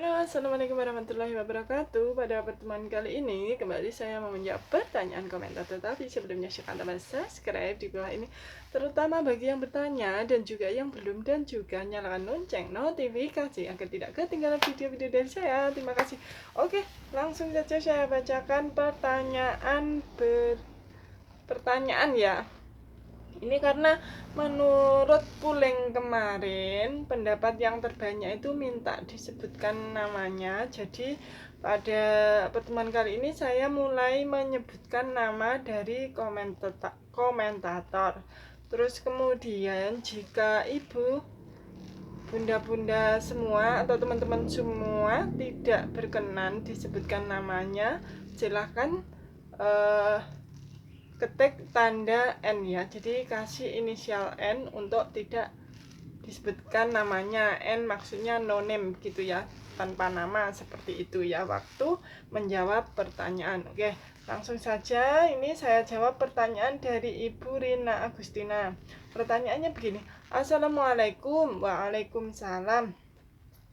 Halo, assalamualaikum warahmatullahi wabarakatuh. Pada pertemuan kali ini kembali saya mau menjawab pertanyaan komentar. Tetapi sebelumnya silahkan teman subscribe di bawah ini, terutama bagi yang bertanya dan juga yang belum, dan juga nyalakan lonceng notifikasi agar tidak ketinggalan video-video dari saya. Terima kasih. Oke, langsung saja saya bacakan pertanyaan ya. Ini karena menurut polling kemarin, pendapat yang terbanyak itu minta disebutkan namanya. Jadi pada pertemuan kali ini saya mulai menyebutkan nama dari komentator. Terus kemudian jika ibu, bunda-bunda semua atau teman-teman semua tidak berkenan disebutkan namanya, silahkan ketik tanda N ya, jadi kasih inisial N untuk tidak disebutkan namanya. N maksudnya no name gitu ya, tanpa nama, seperti itu ya waktu menjawab pertanyaan. Oke, langsung saja ini saya jawab pertanyaan dari Ibu Rina Agustina. Pertanyaannya begini: Assalamualaikum. Waalaikumsalam.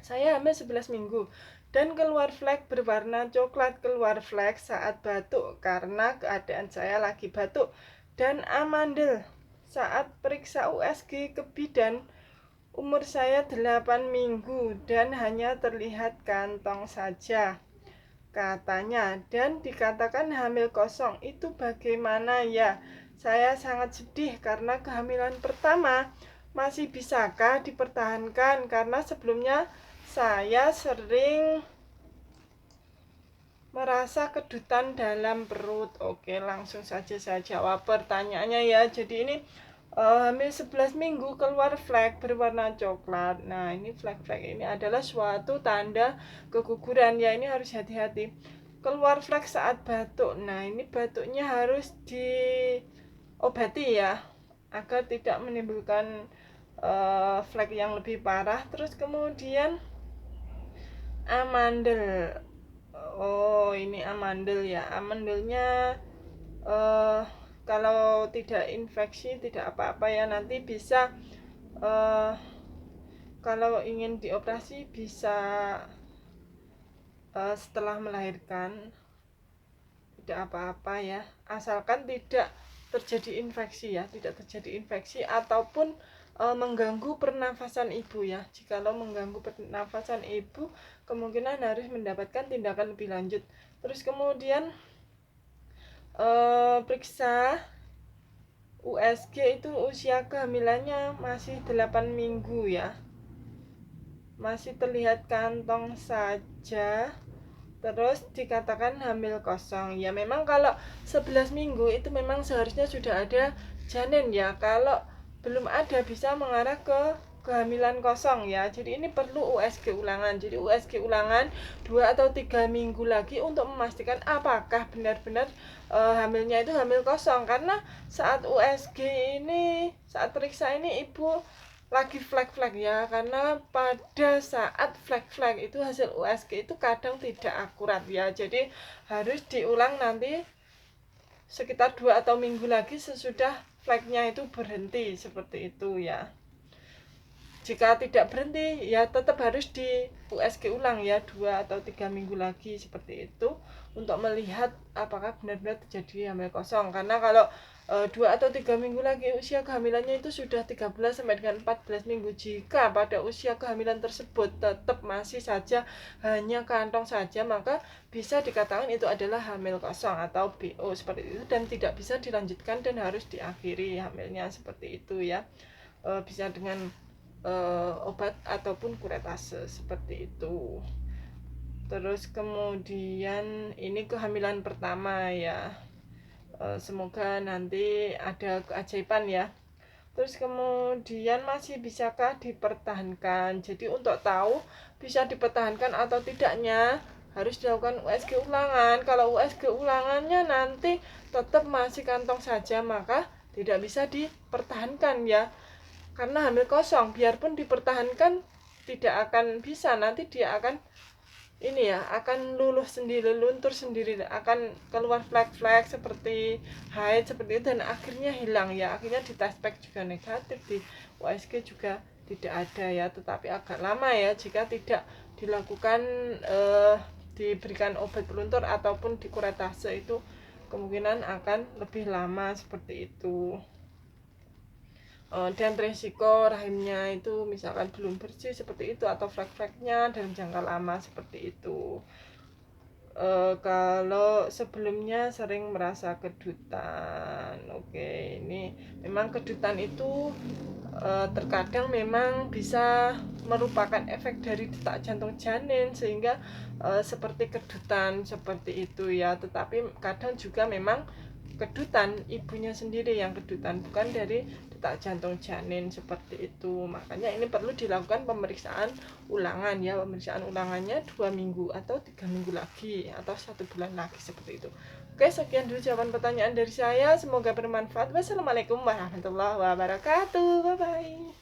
Saya hamil 11 minggu dan keluar flek berwarna coklat. Keluar flek saat batuk karena keadaan saya lagi batuk, dan amandel saat periksa USG ke bidan. Umur saya 8 minggu dan hanya terlihat kantong saja katanya, dan dikatakan hamil kosong. Itu bagaimana ya? Saya sangat sedih karena kehamilan pertama. Masih bisakah dipertahankan? Karena sebelumnya saya sering merasa kedutan dalam perut. Oke, langsung saja saya jawab pertanyaannya ya. Jadi ini hamil 11 minggu keluar flek berwarna coklat. Nah, ini flek-flek ini adalah suatu tanda keguguran ya. Ini harus hati-hati. Keluar flek saat batuk. Nah, ini batuknya harus diobati ya, agar tidak menimbulkan flek yang lebih parah. Terus kemudian amandel. Oh, ini amandel ya. Amandelnya kalau tidak infeksi tidak apa-apa ya. Nanti bisa kalau ingin dioperasi bisa setelah melahirkan, tidak apa-apa ya, asalkan tidak terjadi infeksi ya, tidak terjadi infeksi ataupun mengganggu pernafasan ibu ya. Jikalau mengganggu pernafasan ibu, kemungkinan harus mendapatkan tindakan lebih lanjut. Terus kemudian periksa USG itu usia kehamilannya masih 8 minggu ya, masih terlihat kantong saja. Terus dikatakan hamil kosong ya. Memang kalau 11 minggu itu memang seharusnya sudah ada janin ya. Kalau belum ada bisa mengarah ke kehamilan kosong ya. Jadi ini perlu USG ulangan. Jadi USG ulangan 2 atau 3 minggu lagi untuk memastikan apakah benar-benar hamilnya itu hamil kosong. Karena saat USG ini, saat periksa ini ibu lagi flek-flek ya, karena pada saat flek-flek itu hasil USG itu kadang tidak akurat ya. Jadi harus diulang nanti sekitar 2 atau minggu lagi sesudah fleknya itu berhenti, seperti itu ya. Jika tidak berhenti ya tetap harus di USG ulang ya, 2 atau 3 minggu lagi, seperti itu, untuk melihat apakah benar-benar terjadi hamil kosong. Karena kalau 2 atau 3 minggu lagi usia kehamilannya itu sudah 13 sampai dengan 14 minggu. Jika pada usia kehamilan tersebut tetap masih saja hanya kantong saja, maka bisa dikatakan itu adalah hamil kosong atau BO, seperti itu, dan tidak bisa dilanjutkan dan harus diakhiri hamilnya, seperti itu ya. Bisa dengan obat ataupun kuretase, seperti itu. Terus kemudian ini kehamilan pertama ya. Semoga nanti ada keajaiban ya. Terus kemudian masih bisakah dipertahankan? Jadi untuk tahu bisa dipertahankan atau tidaknya harus dilakukan USG ulangan. Kalau USG ulangannya nanti tetap masih kantong saja, maka tidak bisa dipertahankan ya. Karena hamil kosong, biarpun dipertahankan tidak akan bisa, nanti dia akan ini ya, akan luluh sendiri, luntur sendiri, akan keluar flek-flek seperti haid, seperti itu, dan akhirnya hilang ya. Akhirnya di tespek juga negatif, di USG juga tidak ada ya. Tetapi agak lama ya jika tidak dilakukan diberikan obat peluntur ataupun dikuretase, itu kemungkinan akan lebih lama seperti itu. Dan resiko rahimnya itu misalkan belum bersih seperti itu, atau flek-fleknya dalam jangka lama seperti itu. Kalau sebelumnya sering merasa kedutan, ini memang kedutan itu terkadang memang bisa merupakan efek dari detak jantung janin, sehingga seperti kedutan seperti itu ya. Tetapi kadang juga memang kedutan ibunya sendiri yang kedutan, bukan dari detak jantung janin seperti itu. Makanya ini perlu dilakukan pemeriksaan ulangan ya. Pemeriksaan ulangannya 2 minggu atau 3 minggu lagi atau 1 bulan lagi seperti itu. Oke, sekian dulu jawaban pertanyaan dari saya, semoga bermanfaat. Wassalamualaikum warahmatullahi wabarakatuh. Bye bye.